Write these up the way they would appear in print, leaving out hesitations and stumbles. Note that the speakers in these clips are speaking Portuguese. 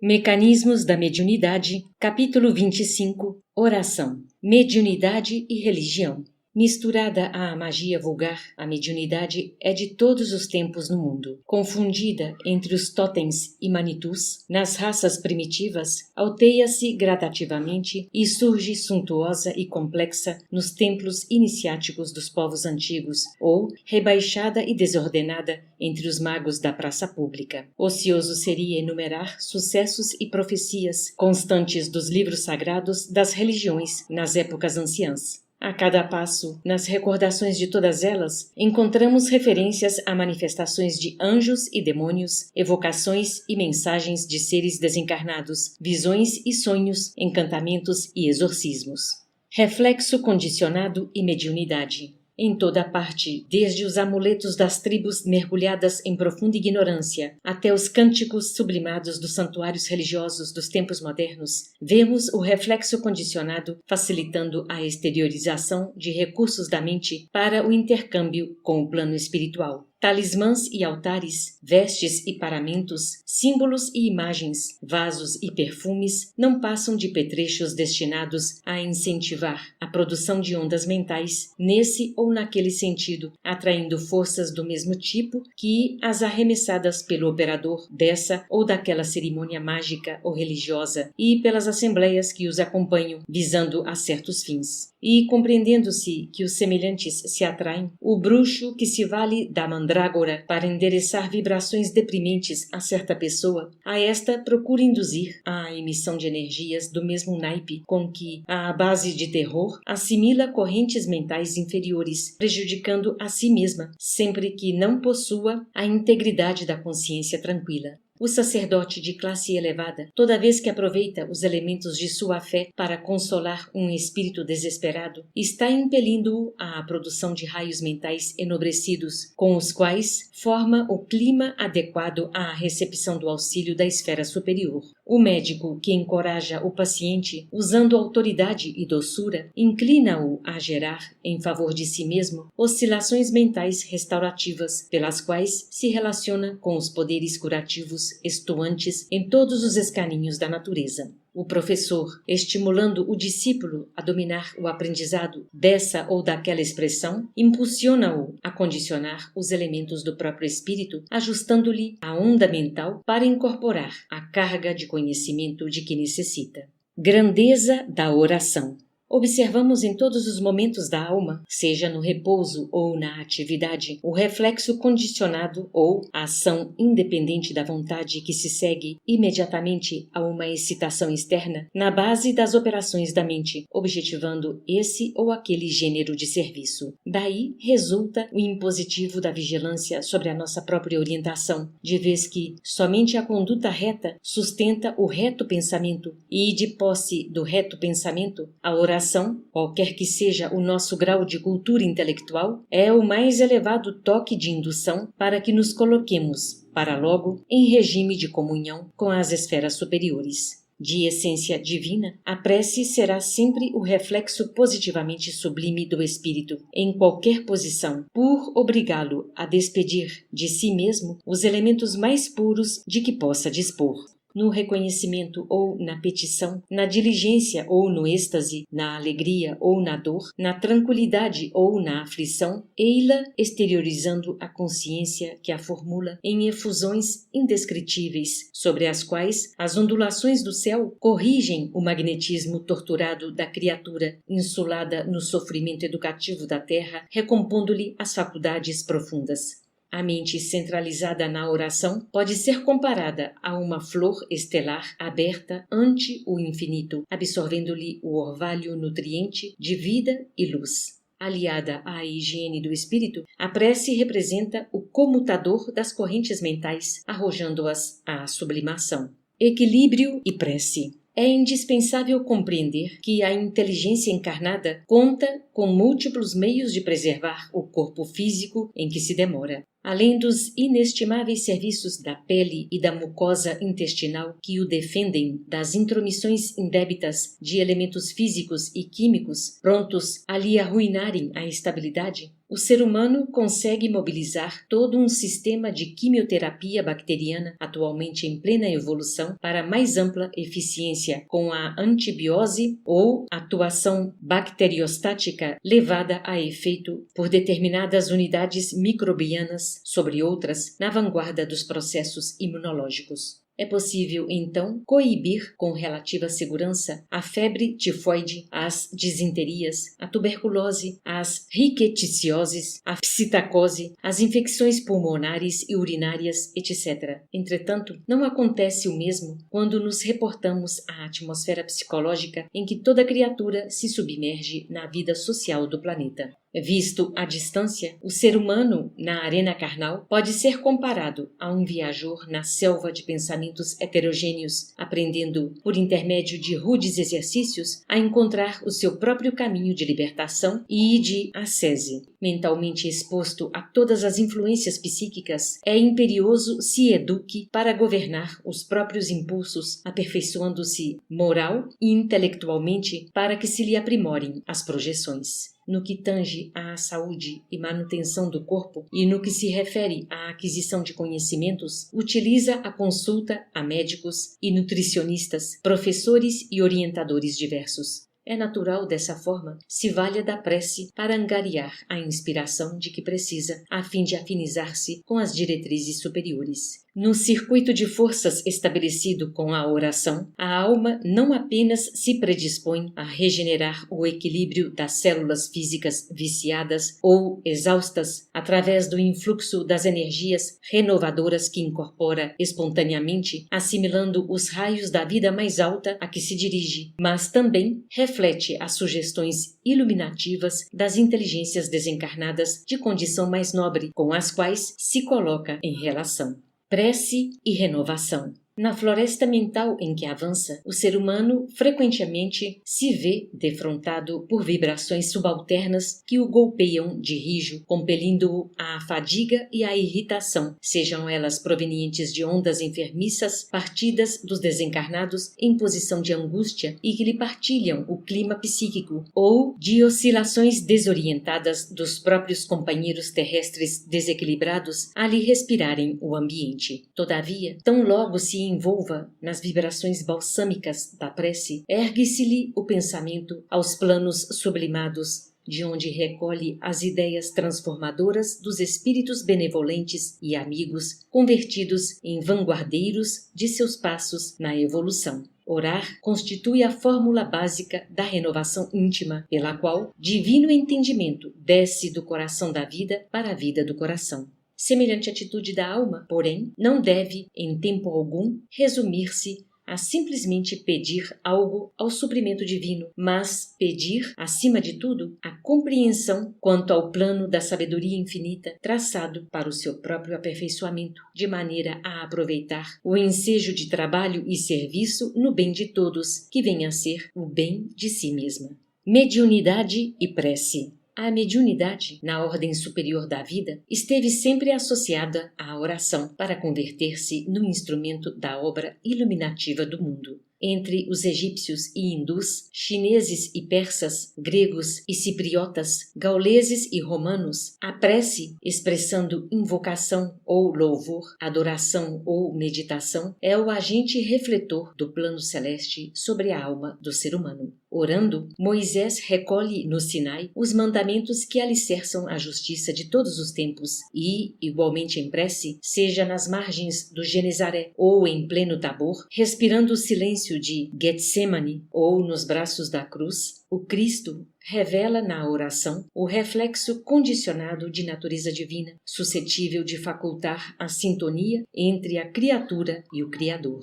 Mecanismos da Mediunidade, capítulo 25, Oração, Mediunidade e Religião. Misturada à magia vulgar, a mediunidade é de todos os tempos no mundo. Confundida entre os totens e manitus, nas raças primitivas, alteia-se gradativamente e surge suntuosa e complexa nos templos iniciáticos dos povos antigos, ou rebaixada e desordenada entre os magos da praça pública. Ocioso seria enumerar sucessos e profecias constantes dos livros sagrados das religiões nas épocas anciãs. A cada passo, nas recordações de todas elas, encontramos referências a manifestações de anjos e demônios, evocações e mensagens de seres desencarnados, visões e sonhos, encantamentos e exorcismos. Reflexo condicionado e mediunidade. Em toda parte, desde os amuletos das tribos mergulhadas em profunda ignorância, até os cânticos sublimados dos santuários religiosos dos tempos modernos, vemos o reflexo condicionado facilitando a exteriorização de recursos da mente para o intercâmbio com o plano espiritual. Talismãs e altares, vestes e paramentos, símbolos e imagens, vasos e perfumes não passam de petrechos destinados a incentivar a produção de ondas mentais nesse ou naquele sentido, atraindo forças do mesmo tipo que as arremessadas pelo operador dessa ou daquela cerimônia mágica ou religiosa e pelas assembleias que os acompanham, visando a certos fins. E compreendendo-se que os semelhantes se atraem, o bruxo que se vale da mandrágora para endereçar vibrações deprimentes a certa pessoa, a esta procura induzir a emissão de energias do mesmo naipe com que, à base de terror, assimila correntes mentais inferiores, prejudicando a si mesma, sempre que não possua a integridade da consciência tranquila. O sacerdote de classe elevada, toda vez que aproveita os elementos de sua fé para consolar um espírito desesperado, está impelindo-o à produção de raios mentais enobrecidos, com os quais forma o clima adequado à recepção do auxílio da esfera superior. O médico que encoraja o paciente, usando autoridade e doçura, inclina-o a gerar, em favor de si mesmo, oscilações mentais restaurativas, pelas quais se relaciona com os poderes curativos estuantes em todos os escaninhos da natureza. O professor, estimulando o discípulo a dominar o aprendizado dessa ou daquela expressão, impulsiona-o a condicionar os elementos do próprio espírito, ajustando-lhe a onda mental para incorporar a carga de conhecimento de que necessita. Grandeza da oração. Observamos em todos os momentos da alma, seja no repouso ou na atividade, o reflexo condicionado ou a ação independente da vontade que se segue imediatamente a uma excitação externa na base das operações da mente, objetivando esse ou aquele gênero de serviço. Daí resulta o impositivo da vigilância sobre a nossa própria orientação, de vez que somente a conduta reta sustenta o reto pensamento e, de posse do reto pensamento, a oração, qualquer que seja o nosso grau de cultura intelectual, é o mais elevado toque de indução para que nos coloquemos, para logo, em regime de comunhão com as esferas superiores. De essência divina, a prece será sempre o reflexo positivamente sublime do espírito, em qualquer posição, por obrigá-lo a despedir de si mesmo os elementos mais puros de que possa dispor. No reconhecimento ou na petição, na diligência ou no êxtase, na alegria ou na dor, na tranquilidade ou na aflição, ei-la exteriorizando a consciência que a formula em efusões indescritíveis, sobre as quais as ondulações do céu corrigem o magnetismo torturado da criatura insulada no sofrimento educativo da terra, recompondo-lhe as faculdades profundas. A mente centralizada na oração pode ser comparada a uma flor estelar aberta ante o infinito, absorvendo-lhe o orvalho nutriente de vida e luz. Aliada à higiene do espírito, a prece representa o comutador das correntes mentais, arrojando-as à sublimação. Equilíbrio e prece. É indispensável compreender que a inteligência encarnada conta com múltiplos meios de preservar o corpo físico em que se demora. Além dos inestimáveis serviços da pele e da mucosa intestinal que o defendem das intromissões indébitas de elementos físicos e químicos prontos a lhe arruinarem a estabilidade, O ser humano consegue mobilizar todo um sistema de quimioterapia bacteriana atualmente em plena evolução para mais ampla eficiência com a antibiose ou atuação bacteriostática levada a efeito por determinadas unidades microbianas sobre outras na vanguarda dos processos imunológicos. É possível, então, coibir com relativa segurança a febre tifoide, as disenterias, a tuberculose, as riqueticioses, a psitacose, as infecções pulmonares e urinárias, etc. Entretanto, não acontece o mesmo quando nos reportamos à atmosfera psicológica em que toda criatura se submerge na vida social do planeta. Visto à distância, o ser humano, na arena carnal, pode ser comparado a um viajor na selva de pensamentos heterogêneos, aprendendo, por intermédio de rudes exercícios, a encontrar o seu próprio caminho de libertação e de ascese. Mentalmente exposto a todas as influências psíquicas, é imperioso se eduque para governar os próprios impulsos, aperfeiçoando-se moral e intelectualmente para que se lhe aprimorem as projeções. No que tange à saúde e manutenção do corpo e no que se refere à aquisição de conhecimentos, utiliza a consulta a médicos e nutricionistas, professores e orientadores diversos. É natural, dessa forma, se valha da prece para angariar a inspiração de que precisa, a fim de afinizar-se com as diretrizes superiores. No circuito de forças estabelecido com a oração, a alma não apenas se predispõe a regenerar o equilíbrio das células físicas viciadas ou exaustas através do influxo das energias renovadoras que incorpora espontaneamente, assimilando os raios da vida mais alta a que se dirige, mas também reflete as sugestões iluminativas das inteligências desencarnadas de condição mais nobre, com as quais se coloca em relação. Prece e renovação. Na floresta mental em que avança, o ser humano frequentemente se vê defrontado por vibrações subalternas que o golpeiam de rijo, compelindo-o à fadiga e à irritação, sejam elas provenientes de ondas enfermiças partidas dos desencarnados em posição de angústia e que lhe partilham o clima psíquico, ou de oscilações desorientadas dos próprios companheiros terrestres desequilibrados a lhe respirarem o ambiente. Todavia, tão logo se envolva nas vibrações balsâmicas da prece, ergue-se-lhe o pensamento aos planos sublimados, de onde recolhe as ideias transformadoras dos espíritos benevolentes e amigos convertidos em vanguardeiros de seus passos na evolução. Orar constitui a fórmula básica da renovação íntima, pela qual divino entendimento desce do coração da vida para a vida do coração. Semelhante atitude da alma, porém, não deve, em tempo algum, resumir-se a simplesmente pedir algo ao suprimento divino, mas pedir, acima de tudo, a compreensão quanto ao plano da sabedoria infinita traçado para o seu próprio aperfeiçoamento, de maneira a aproveitar o ensejo de trabalho e serviço no bem de todos, que venha a ser o bem de si mesma. Mediunidade e prece. A mediunidade, na ordem superior da vida, esteve sempre associada à oração para converter-se no instrumento da obra iluminativa do mundo. Entre os egípcios e hindus, chineses e persas, gregos e cipriotas, gauleses e romanos, a prece, expressando invocação ou louvor, adoração ou meditação, é o agente refletor do plano celeste sobre a alma do ser humano. Orando, Moisés recolhe no Sinai os mandamentos que alicerçam a justiça de todos os tempos e, igualmente em prece, seja nas margens do Genezaré ou em pleno Tabor, respirando o silêncio de Getsemane ou nos braços da cruz, o Cristo revela na oração o reflexo condicionado de natureza divina, suscetível de facultar a sintonia entre a criatura e o Criador.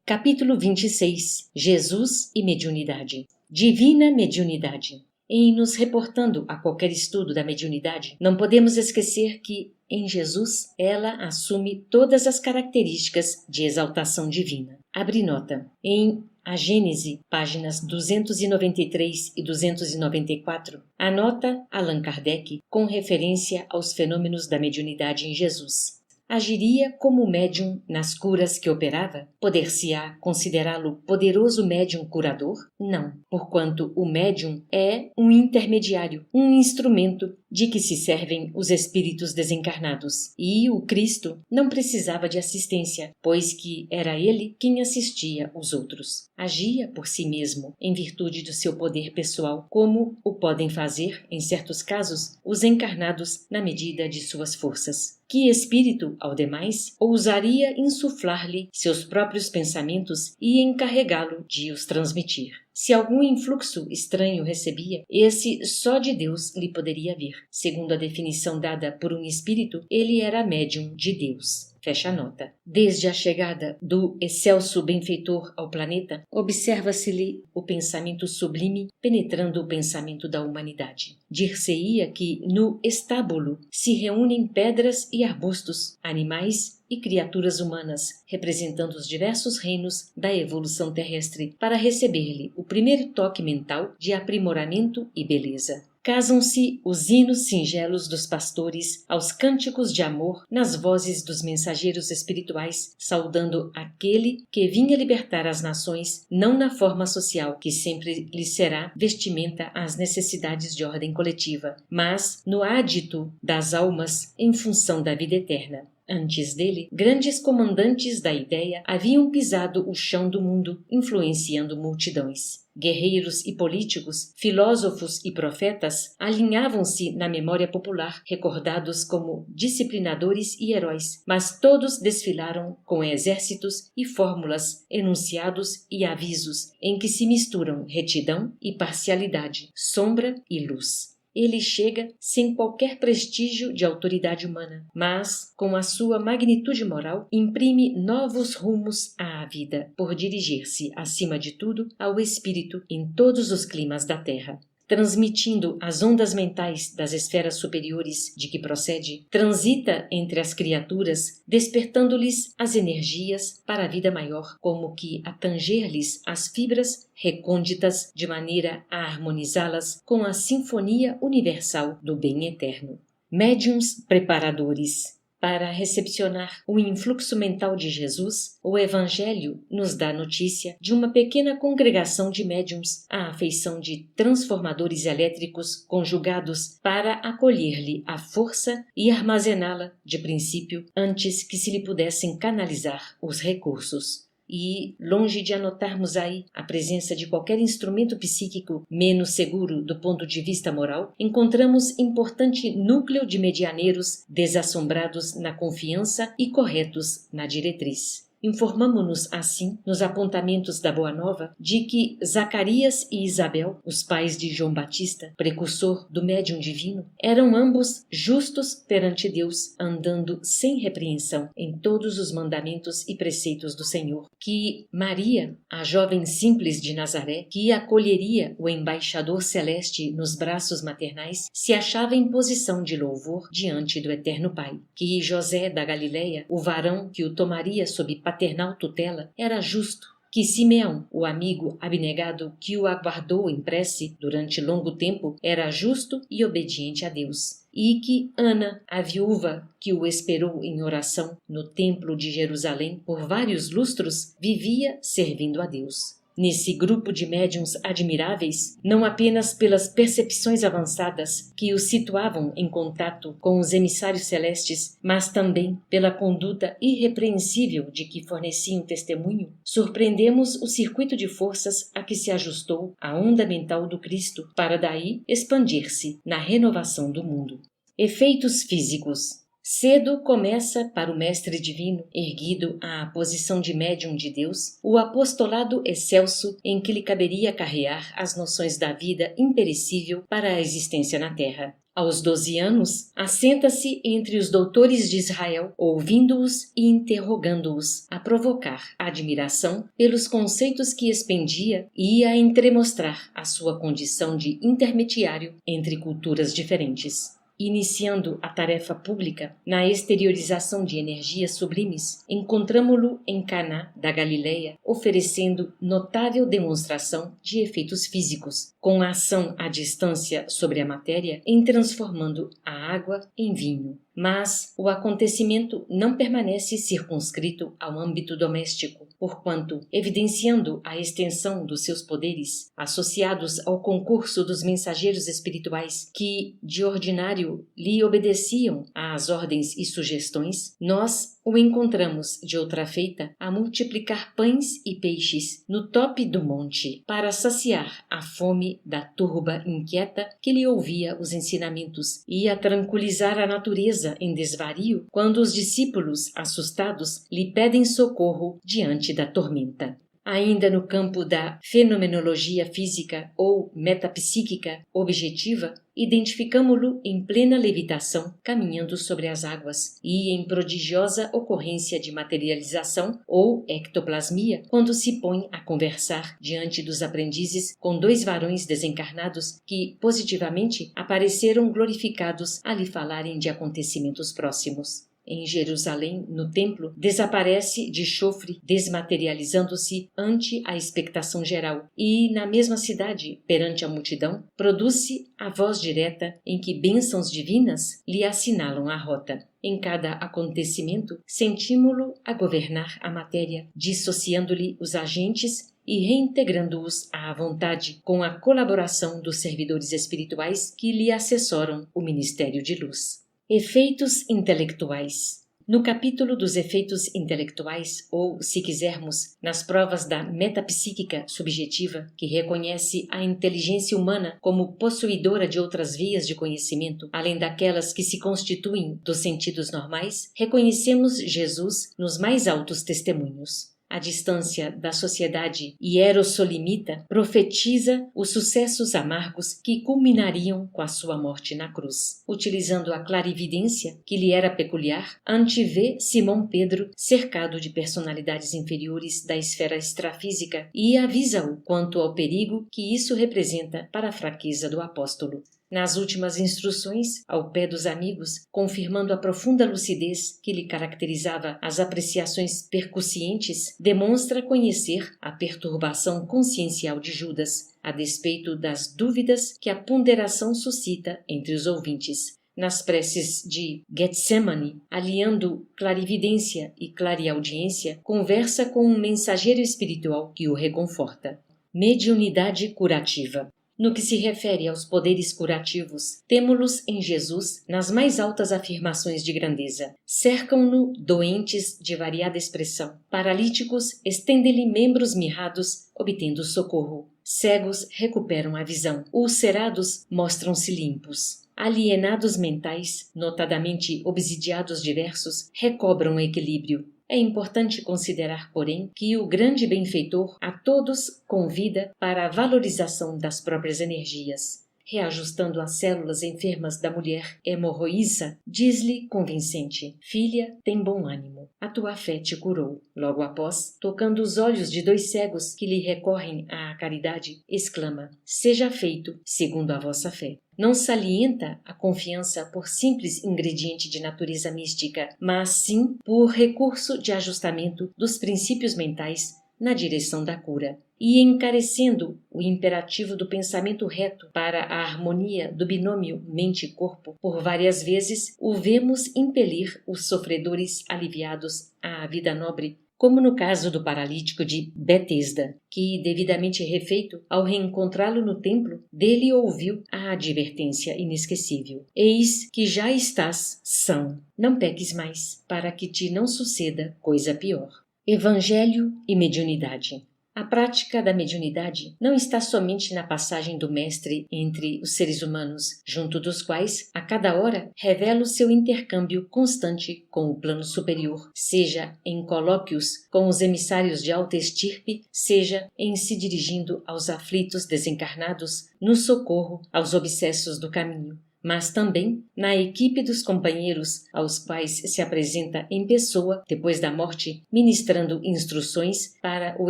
Capítulo 26. Jesus e mediunidade. Divina mediunidade. Em nos reportando a qualquer estudo da mediunidade, não podemos esquecer que, em Jesus, ela assume todas as características de exaltação divina. Abre nota. Em A Gênese, páginas 293 e 294, anota Allan Kardec com referência aos fenômenos da mediunidade em Jesus. agiria como médium nas curas que operava? Poder-se-á considerá-lo poderoso médium curador? Não, porquanto o médium é um intermediário, um instrumento de que se servem os espíritos desencarnados. E o Cristo não precisava de assistência, pois que era ele quem assistia os outros. Agia por si mesmo, em virtude do seu poder pessoal, como o podem fazer, em certos casos, os encarnados na medida de suas forças. Que espírito, ao demais, ousaria insuflar-lhe seus próprios pensamentos e encarregá-lo de os transmitir? Se algum influxo estranho recebia, esse só de Deus lhe poderia vir. Segundo a definição dada por um espírito, ele era médium de Deus. Fecha a nota. Desde a chegada do excelso benfeitor ao planeta, observa-se-lhe o pensamento sublime penetrando o pensamento da humanidade. Dir-se-ia que no estábulo se reúnem pedras e arbustos, animais e criaturas humanas, representando os diversos reinos da evolução terrestre, para receber-lhe o primeiro toque mental de aprimoramento e beleza. Casam-se os hinos singelos dos pastores aos cânticos de amor nas vozes dos mensageiros espirituais, saudando aquele que vinha libertar as nações, não na forma social, que sempre lhe será vestimenta às necessidades de ordem coletiva, mas no ádito das almas em função da vida eterna. Antes dele, grandes comandantes da ideia haviam pisado o chão do mundo, influenciando multidões. Guerreiros e políticos, filósofos e profetas alinhavam-se na memória popular, recordados como disciplinadores e heróis, mas todos desfilaram com exércitos e fórmulas, enunciados e avisos, em que se misturam retidão e parcialidade, sombra e luz. Ele chega sem qualquer prestígio de autoridade humana, mas, com a sua magnitude moral, imprime novos rumos à vida, por dirigir-se, acima de tudo, ao espírito em todos os climas da Terra. Transmitindo as ondas mentais das esferas superiores de que procede, transita entre as criaturas, despertando-lhes as energias para a vida maior, como que a tanger-lhes as fibras recônditas de maneira a harmonizá-las com a sinfonia universal do bem eterno. Médiuns preparadores. Para recepcionar o influxo mental de Jesus, o Evangelho nos dá notícia de uma pequena congregação de médiuns à afeição de transformadores elétricos conjugados para acolher-lhe a força e armazená-la, de princípio, antes que se lhe pudessem canalizar os recursos. E, longe de anotarmos aí a presença de qualquer instrumento psíquico menos seguro do ponto de vista moral, encontramos importante núcleo de medianeiros desassombrados na confiança e corretos na diretriz. Informamo-nos, assim, nos apontamentos da Boa Nova, de que Zacarias e Isabel, os pais de João Batista, precursor do médium divino, eram ambos justos perante Deus, andando sem repreensão em todos os mandamentos e preceitos do Senhor. Que Maria, a jovem simples de Nazaré, que acolheria o embaixador celeste nos braços maternais, se achava em posição de louvor diante do Eterno Pai. Que José da Galileia, o varão que o tomaria sob paternal tutela, era justo. Que Simeão, o amigo abnegado que o aguardou em prece durante longo tempo, era justo e obediente a Deus. E que Ana, a viúva que o esperou em oração no templo de Jerusalém por vários lustros, vivia servindo a Deus. Nesse grupo de médiuns admiráveis, não apenas pelas percepções avançadas que os situavam em contato com os emissários celestes, mas também pela conduta irrepreensível de que forneciam testemunho, surpreendemos o circuito de forças a que se ajustou a onda mental do Cristo para daí expandir-se na renovação do mundo. Efeitos físicos. Cedo começa para o Mestre Divino, erguido à posição de médium de Deus, o apostolado excelso em que lhe caberia carrear as noções da vida imperecível para a existência na Terra. Aos 12 anos, assenta-se entre os doutores de Israel, ouvindo-os e interrogando-os, a provocar admiração pelos conceitos que expendia e a entremostrar a sua condição de intermediário entre culturas diferentes. Iniciando a tarefa pública na exteriorização de energias sublimes, encontramo-lo em Caná da Galileia, oferecendo notável demonstração de efeitos físicos, com a ação à distância sobre a matéria, em transformando a água em vinho. Mas o acontecimento não permanece circunscrito ao âmbito doméstico, porquanto, evidenciando a extensão dos seus poderes, associados ao concurso dos mensageiros espirituais que, de ordinário, lhe obedeciam às ordens e sugestões, nós o encontramos, de outra feita, a multiplicar pães e peixes no tope do monte, para saciar a fome da turba inquieta que lhe ouvia os ensinamentos e a tranquilizar a natureza em desvario quando os discípulos, assustados, lhe pedem socorro diante da tormenta. Ainda no campo da fenomenologia física ou metapsíquica objetiva, identificamo-lo em plena levitação, caminhando sobre as águas, e em prodigiosa ocorrência de materialização ou ectoplasmia, quando se põe a conversar diante dos aprendizes com 2 varões desencarnados que, positivamente, apareceram glorificados a lhe falarem de acontecimentos próximos. Em Jerusalém, no templo, desaparece de chofre, desmaterializando-se ante a expectação geral, e, na mesma cidade, perante a multidão, produz-se a voz direta em que bênçãos divinas lhe assinalam a rota. Em cada acontecimento, sentimos-lo a governar a matéria, dissociando-lhe os agentes e reintegrando-os à vontade, com a colaboração dos servidores espirituais que lhe assessoram o ministério de luz. Efeitos intelectuais. No capítulo dos efeitos intelectuais, ou, se quisermos, nas provas da metapsíquica subjetiva, que reconhece a inteligência humana como possuidora de outras vias de conhecimento, além daquelas que se constituem dos sentidos normais, reconhecemos Jesus nos mais altos testemunhos. A distância da sociedade hierossolimita profetiza os sucessos amargos que culminariam com a sua morte na cruz. Utilizando a clarividência que lhe era peculiar, antevê Simão Pedro cercado de personalidades inferiores da esfera extrafísica e avisa-o quanto ao perigo que isso representa para a fraqueza do apóstolo. Nas últimas instruções, ao pé dos amigos, confirmando a profunda lucidez que lhe caracterizava as apreciações percussientes, demonstra conhecer a perturbação consciencial de Judas, a despeito das dúvidas que a ponderação suscita entre os ouvintes. Nas preces de Getsemane, aliando clarividência e clareaudiência, conversa com um mensageiro espiritual que o reconforta. Mediunidade curativa. No que se refere aos poderes curativos, temo-los em Jesus nas mais altas afirmações de grandeza. Cercam-no doentes de variada expressão. Paralíticos estendem-lhe membros mirrados, obtendo socorro. Cegos recuperam a visão. Ulcerados mostram-se limpos. Alienados mentais, notadamente obsidiados diversos, recobram o equilíbrio. É importante considerar, porém, que o grande benfeitor a todos convida para a valorização das próprias energias. Reajustando as células enfermas da mulher hemorroíça, diz-lhe convincente: filha, tem bom ânimo, a tua fé te curou. Logo após, tocando os olhos de 2 cegos que lhe recorrem à caridade, exclama: seja feito segundo a vossa fé. Não salienta a confiança por simples ingrediente de natureza mística, mas sim por recurso de ajustamento dos princípios mentais na direção da cura. E encarecendo o imperativo do pensamento reto para a harmonia do binômio mente-corpo, por várias vezes o vemos impelir os sofredores aliviados à vida nobre, como no caso do paralítico de Betesda, que, devidamente refeito, ao reencontrá-lo no templo, dele ouviu a advertência inesquecível: eis que já estás são, não peques mais, para que te não suceda coisa pior. Evangelho e mediunidade. A prática da mediunidade não está somente na passagem do Mestre entre os seres humanos, junto dos quais, a cada hora, revela o seu intercâmbio constante com o plano superior, seja em colóquios com os emissários de alta estirpe, seja em se dirigindo aos aflitos desencarnados, no socorro aos obsessos do caminho, mas também na equipe dos companheiros aos quais se apresenta em pessoa, depois da morte, ministrando instruções para o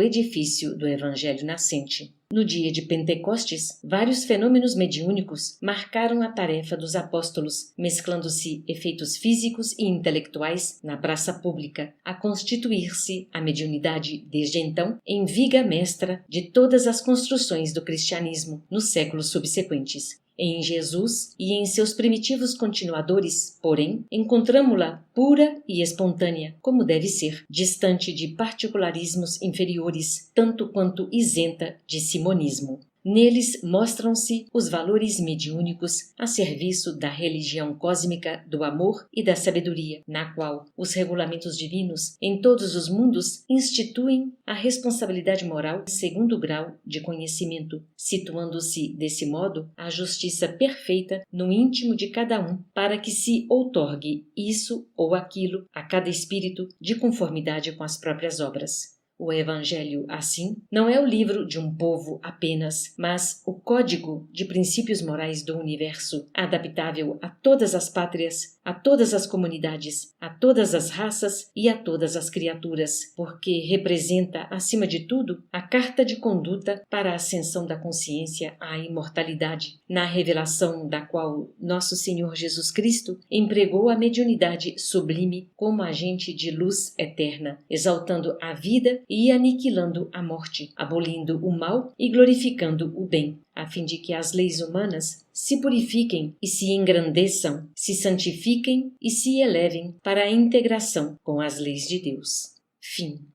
edifício do Evangelho nascente. No dia de Pentecostes, vários fenômenos mediúnicos marcaram a tarefa dos apóstolos, mesclando-se efeitos físicos e intelectuais na praça pública, a constituir-se a mediunidade, desde então, em viga mestra de todas as construções do cristianismo nos séculos subsequentes. Em Jesus e em seus primitivos continuadores, porém, encontramo-la pura e espontânea, como deve ser, distante de particularismos inferiores, tanto quanto isenta de simonismo. Neles mostram-se os valores mediúnicos a serviço da religião cósmica do amor e da sabedoria, na qual os regulamentos divinos em todos os mundos instituem a responsabilidade moral em segundo grau de conhecimento, situando-se, desse modo, a justiça perfeita no íntimo de cada um, para que se outorgue isso ou aquilo a cada espírito de conformidade com as próprias obras. O Evangelho, assim, não é o livro de um povo apenas, mas o código de princípios morais do universo, adaptável a todas as pátrias, a todas as comunidades, a todas as raças e a todas as criaturas, porque representa, acima de tudo, a carta de conduta para a ascensão da consciência à imortalidade, na revelação da qual nosso Senhor Jesus Cristo empregou a mediunidade sublime como agente de luz eterna, exaltando a vida e aniquilando a morte, abolindo o mal e glorificando o bem, a fim de que as leis humanas se purifiquem e se engrandeçam, se santifiquem e se elevem para a integração com as leis de Deus. Fim.